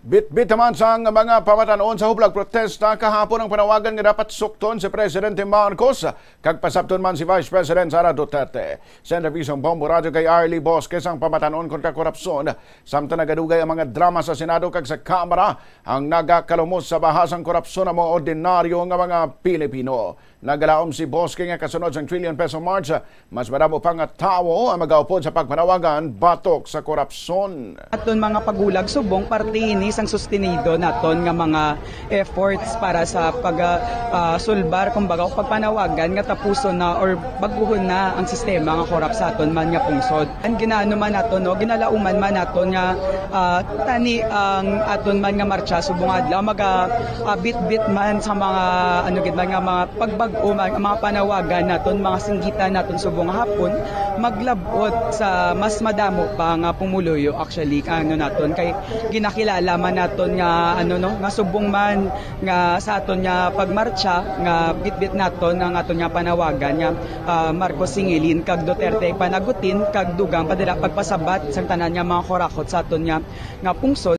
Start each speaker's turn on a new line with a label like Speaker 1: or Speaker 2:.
Speaker 1: Bit-bit naman sa mga pamatanon sa hublag protesta kahapon ang panawagan nga dapat sukton si Presidente Marcos kag pasabton man si Vice President Sara Duterte. Sa interview Bombo Radio kay Arlie Bosques ang pamatanon kontra korupsyon samtang nagadugay ang mga drama sa Senado kag sa Kamara ang nagakalumos sa bahasang korupsyon ng mga ordinaryo nga mga Pilipino. Nagalaom si Bosque nga kasunod sa trillion peso march, mas madamo pang tawo ang magaupod sa pagpanawagan batok sa korupsyon.
Speaker 2: Aton mga pagulag subong parte ini sang sustenido naton nga mga efforts para sa pagsulbar kumbaga pagpanawagan nga tapuson na or baguhon na ang sistema nga korap sa aton man nga pungsod. Ang ginaano man naton no ginalauman man naton nga tani ang aton man nga marcha subong adlaw bit-bit man sa mga gid man nga mga pagbag-o mga panawagan naton mga singgitan naton subong hapon maglabot sa mas madamo pa nga pumuluyo actually naton kay ginakilala man naton nga nga subong man nga sa aton nga pagmarcha nga bit-bit naton ang aton nga panawagan nga Marcos singilin kag Duterte panagutin kag dugang padala pagpasabat sang tanan nga mga korakot sa aton nga pungsod.